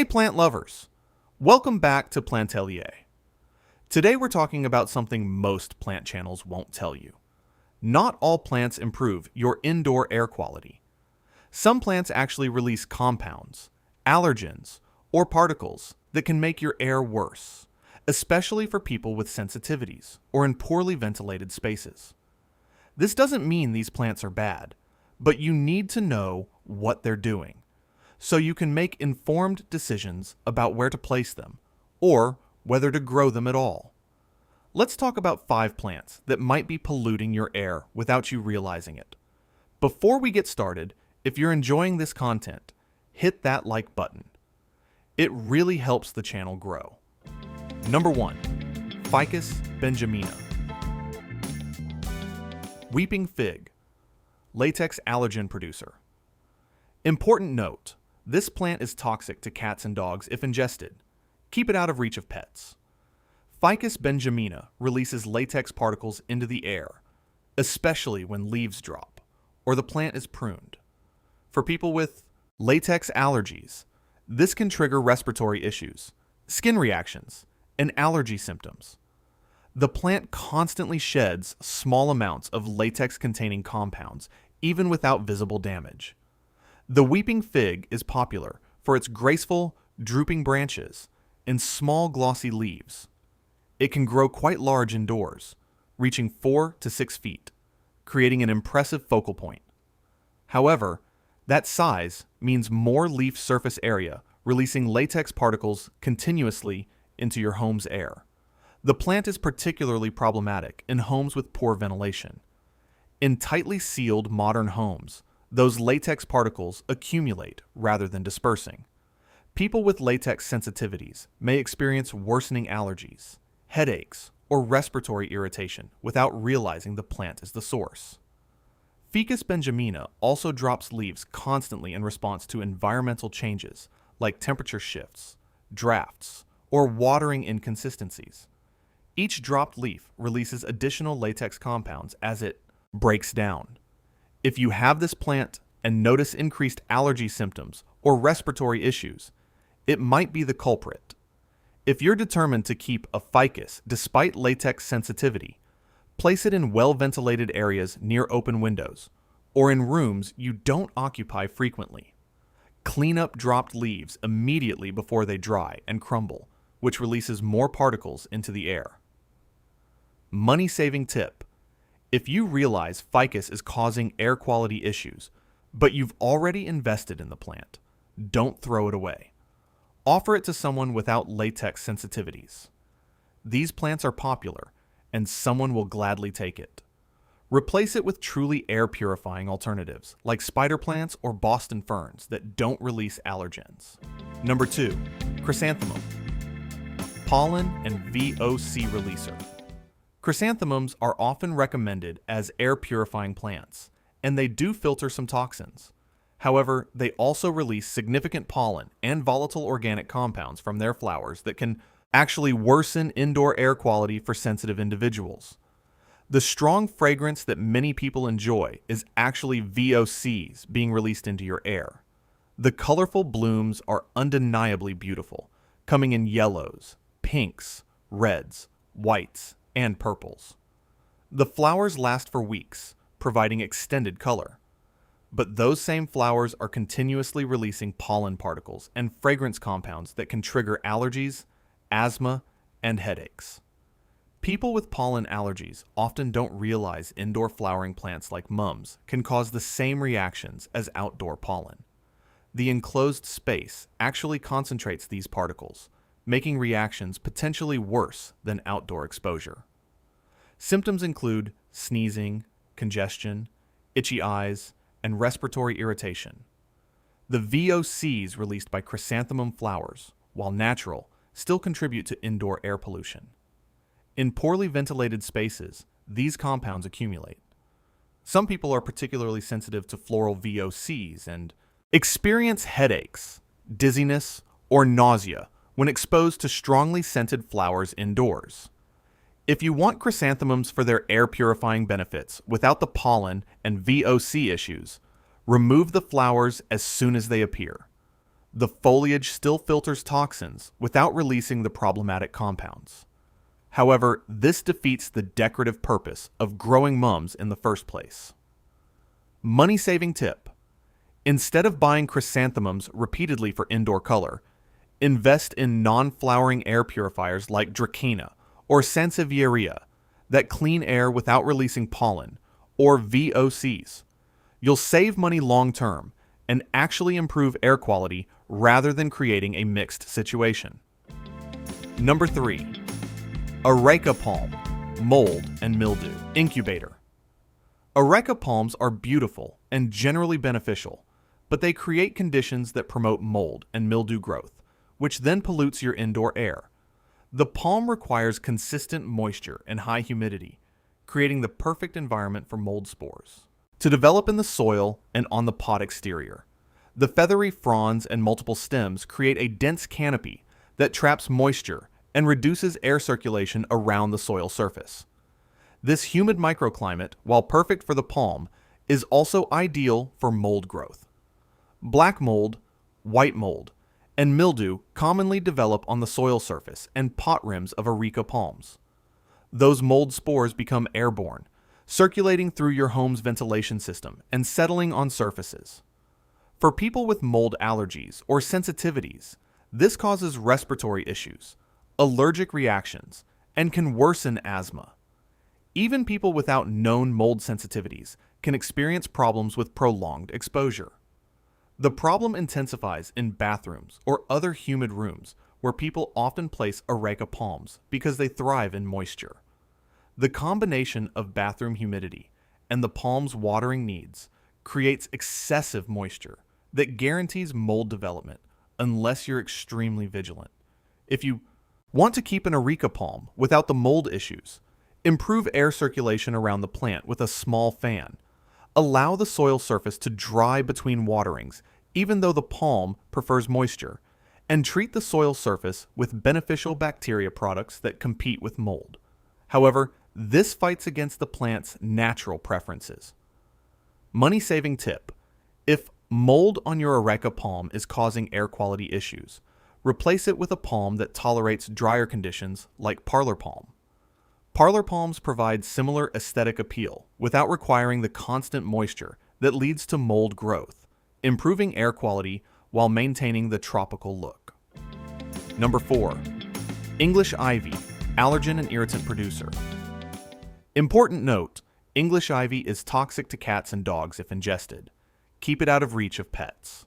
Hey plant lovers! Welcome back to Plantelier. Today we're talking about something most plant channels won't tell you. Not all plants improve your indoor air quality. Some plants actually release compounds, allergens, or particles that can make your air worse, especially for people with sensitivities or in poorly ventilated spaces. This doesn't mean these plants are bad, but you need to know what they're doing so you can make informed decisions about where to place them or whether to grow them at all. Let's talk about 5 plants that might be polluting your air without you realizing it. Before we get started, if you're enjoying this content, hit that like button. It really helps the channel grow. Number 1. Ficus benjamina. Weeping fig, latex allergen producer. Important note, this plant is toxic to cats and dogs if ingested. Keep it out of reach of pets. Ficus benjamina releases latex particles into the air, especially when leaves drop or the plant is pruned. For people with latex allergies, this can trigger respiratory issues, skin reactions, and allergy symptoms. The plant constantly sheds small amounts of latex-containing compounds, even without visible damage. The weeping fig is popular for its graceful, drooping branches and small glossy leaves. It can grow quite large indoors, reaching 4 to 6 feet, creating an impressive focal point. However, that size means more leaf surface area, releasing latex particles continuously into your home's air. The plant is particularly problematic in homes with poor ventilation. In tightly sealed modern homes, those latex particles accumulate rather than dispersing. People with latex sensitivities may experience worsening allergies, headaches, or respiratory irritation without realizing the plant is the source. Ficus benjamina also drops leaves constantly in response to environmental changes like temperature shifts, drafts, or watering inconsistencies. Each dropped leaf releases additional latex compounds as it breaks down. If you have this plant and notice increased allergy symptoms or respiratory issues, it might be the culprit. If you're determined to keep a ficus despite latex sensitivity, place it in well-ventilated areas near open windows or in rooms you don't occupy frequently. Clean up dropped leaves immediately before they dry and crumble, which releases more particles into the air. Money-saving tip. If you realize ficus is causing air quality issues, but you've already invested in the plant, don't throw it away. Offer it to someone without latex sensitivities. These plants are popular, and someone will gladly take it. Replace it with truly air-purifying alternatives, like spider plants or Boston ferns that don't release allergens. Number 2. Chrysanthemum. Pollen and VOC releaser. Chrysanthemums are often recommended as air-purifying plants, and they do filter some toxins. However, they also release significant pollen and volatile organic compounds from their flowers that can actually worsen indoor air quality for sensitive individuals. The strong fragrance that many people enjoy is actually VOCs being released into your air. The colorful blooms are undeniably beautiful, coming in yellows, pinks, reds, whites, and purples. The flowers last for weeks, providing extended color. But those same flowers are continuously releasing pollen particles and fragrance compounds that can trigger allergies, asthma, and headaches. People with pollen allergies often don't realize indoor flowering plants like mums can cause the same reactions as outdoor pollen. The enclosed space actually concentrates these particles, making reactions potentially worse than outdoor exposure. Symptoms include sneezing, congestion, itchy eyes, and respiratory irritation. The VOCs released by chrysanthemum flowers, while natural, still contribute to indoor air pollution. In poorly ventilated spaces, these compounds accumulate. Some people are particularly sensitive to floral VOCs and experience headaches, dizziness, or nausea when exposed to strongly scented flowers indoors. If you want chrysanthemums for their air-purifying benefits without the pollen and VOC issues, remove the flowers as soon as they appear. The foliage still filters toxins without releasing the problematic compounds. However, this defeats the decorative purpose of growing mums in the first place. Money-saving tip. Instead of buying chrysanthemums repeatedly for indoor color, invest in non-flowering air purifiers like Dracaena or Sansevieria that clean air without releasing pollen, or VOCs. You'll save money long-term and actually improve air quality rather than creating a mixed situation. Number 3. Areca palm, mold and mildew incubator. Areca palms are beautiful and generally beneficial, but they create conditions that promote mold and mildew growth, which then pollutes your indoor air. The palm requires consistent moisture and high humidity, creating the perfect environment for mold spores to develop in the soil and on the pot exterior. The feathery fronds and multiple stems create a dense canopy that traps moisture and reduces air circulation around the soil surface. This humid microclimate, while perfect for the palm, is also ideal for mold growth. Black mold, white mold, and mildew commonly develop on the soil surface and pot rims of Areca palms. Those mold spores become airborne, circulating through your home's ventilation system and settling on surfaces. For people with mold allergies or sensitivities, this causes respiratory issues, allergic reactions, and can worsen asthma. Even people without known mold sensitivities can experience problems with prolonged exposure. The problem intensifies in bathrooms or other humid rooms where people often place Areca palms because they thrive in moisture. The combination of bathroom humidity and the palm's watering needs creates excessive moisture that guarantees mold development unless you're extremely vigilant. If you want to keep an Areca palm without the mold issues, improve air circulation around the plant with a small fan. Allow the soil surface to dry between waterings, even though the palm prefers moisture, and treat the soil surface with beneficial bacteria products that compete with mold. However, this fights against the plant's natural preferences. Money-saving tip. If mold on your Areca palm is causing air quality issues, replace it with a palm that tolerates drier conditions like parlor palm. Parlor palms provide similar aesthetic appeal without requiring the constant moisture that leads to mold growth, improving air quality while maintaining the tropical look. Number 4. English ivy, allergen and irritant producer. Important note, English ivy is toxic to cats and dogs if ingested. Keep it out of reach of pets.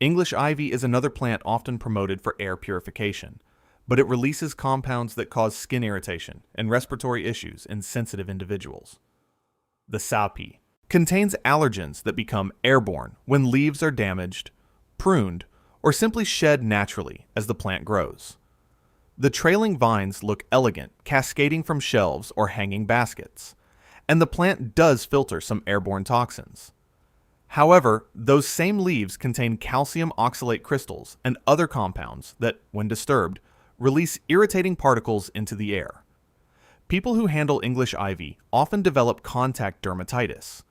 English ivy is another plant often promoted for air purification, but it releases compounds that cause skin irritation and respiratory issues in sensitive individuals. The saupi contains allergens that become airborne when leaves are damaged, pruned, or simply shed naturally as the plant grows. The trailing vines look elegant, cascading from shelves or hanging baskets, and the plant does filter some airborne toxins. However, those same leaves contain calcium oxalate crystals and other compounds that, when disturbed, release irritating particles into the air. People who handle English ivy often develop contact dermatitis,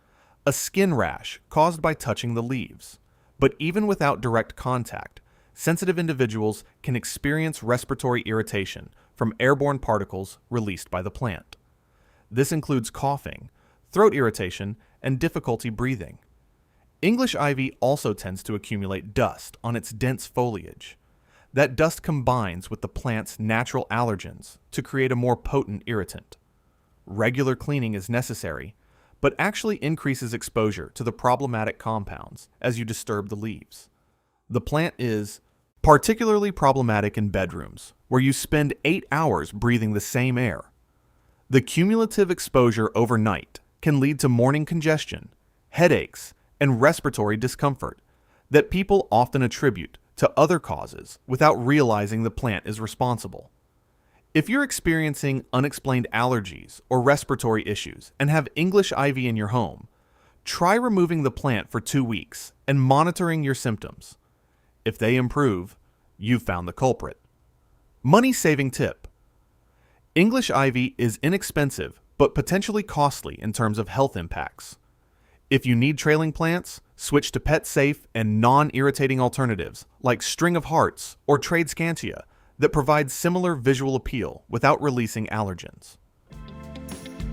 a skin rash caused by touching the leaves. But even without direct contact, sensitive individuals can experience respiratory irritation from airborne particles released by the plant. This includes coughing, throat irritation, and difficulty breathing. English ivy also tends to accumulate dust on its dense foliage. That dust combines with the plant's natural allergens to create a more potent irritant. Regular cleaning is necessary, but actually increases exposure to the problematic compounds as you disturb the leaves. The plant is particularly problematic in bedrooms, where you spend 8 hours breathing the same air. The cumulative exposure overnight can lead to morning congestion, headaches, and respiratory discomfort that people often attribute to other causes without realizing the plant is responsible. If you're experiencing unexplained allergies or respiratory issues and have English ivy in your home, try removing the plant for 2 weeks and monitoring your symptoms. If they improve, you've found the culprit. Money-saving tip. English ivy is inexpensive but potentially costly in terms of health impacts. If you need trailing plants, Switch to pet-safe and non-irritating alternatives like string of hearts or tradescantia that provide similar visual appeal without releasing allergens.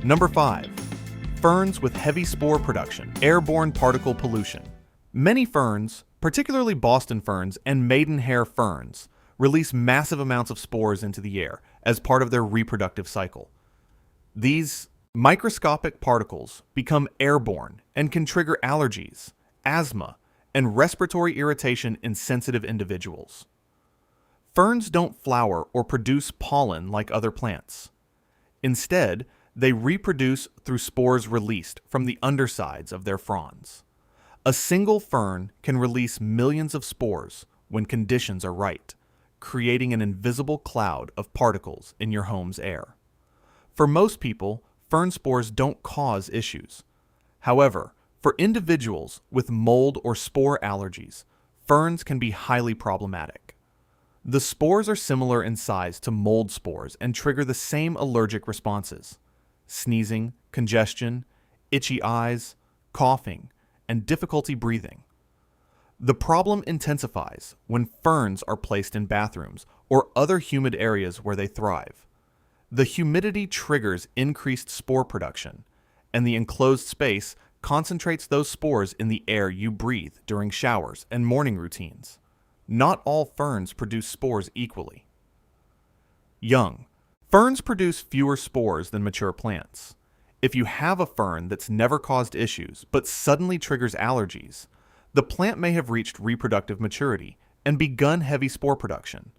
Number 5. Ferns with heavy spore production, airborne particle pollution. Many ferns, particularly Boston ferns and maidenhair ferns, release massive amounts of spores into the air as part of their reproductive cycle. These microscopic particles become airborne and can trigger allergies, asthma, and respiratory irritation in sensitive individuals. Ferns don't flower or produce pollen like other plants. Instead, they reproduce through spores released from the undersides of their fronds. A single fern can release millions of spores when conditions are right, creating an invisible cloud of particles in your home's air. For most people, fern spores don't cause issues. However, for individuals with mold or spore allergies, ferns can be highly problematic. The spores are similar in size to mold spores and trigger the same allergic responses: sneezing, congestion, itchy eyes, coughing, and difficulty breathing. The problem intensifies when ferns are placed in bathrooms or other humid areas where they thrive. The humidity triggers increased spore production, and the enclosed space concentrates those spores in the air you breathe during showers and morning routines. Not all ferns produce spores equally. Young. Ferns produce fewer spores than mature plants. If you have a fern that's never caused issues but suddenly triggers allergies, the plant may have reached reproductive maturity and begun heavy spore production.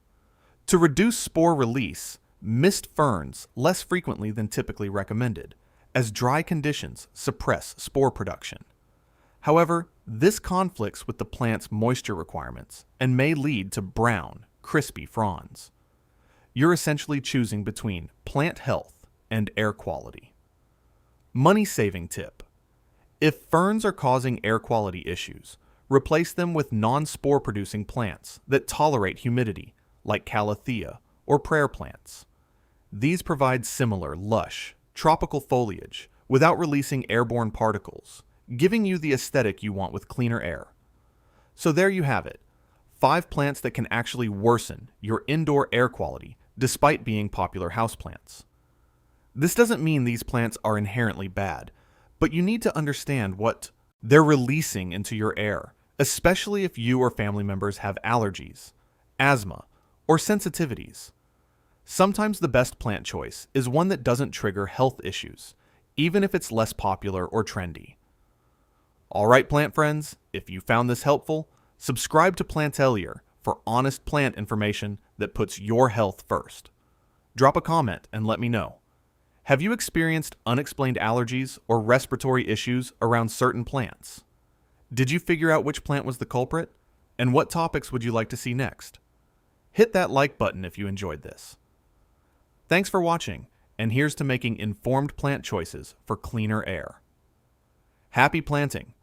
To reduce spore release, mist ferns less frequently than typically recommended, as dry conditions suppress spore production. However, this conflicts with the plant's moisture requirements and may lead to brown, crispy fronds. You're essentially choosing between plant health and air quality. Money-saving tip. If ferns are causing air quality issues, replace them with non-spore producing plants that tolerate humidity, like calathea or prayer plants. These provide similar, lush, tropical foliage without releasing airborne particles, giving you the aesthetic you want with cleaner air. So there you have it, 5 plants that can actually worsen your indoor air quality despite being popular houseplants. This doesn't mean these plants are inherently bad, but you need to understand what they're releasing into your air, especially if you or family members have allergies, asthma, or sensitivities. Sometimes the best plant choice is one that doesn't trigger health issues, even if it's less popular or trendy. Alright, plant friends, if you found this helpful, subscribe to Plantelier for honest plant information that puts your health first. Drop a comment and let me know. Have you experienced unexplained allergies or respiratory issues around certain plants? Did you figure out which plant was the culprit? And what topics would you like to see next? Hit that like button if you enjoyed this. Thanks for watching, and here's to making informed plant choices for cleaner air. Happy planting!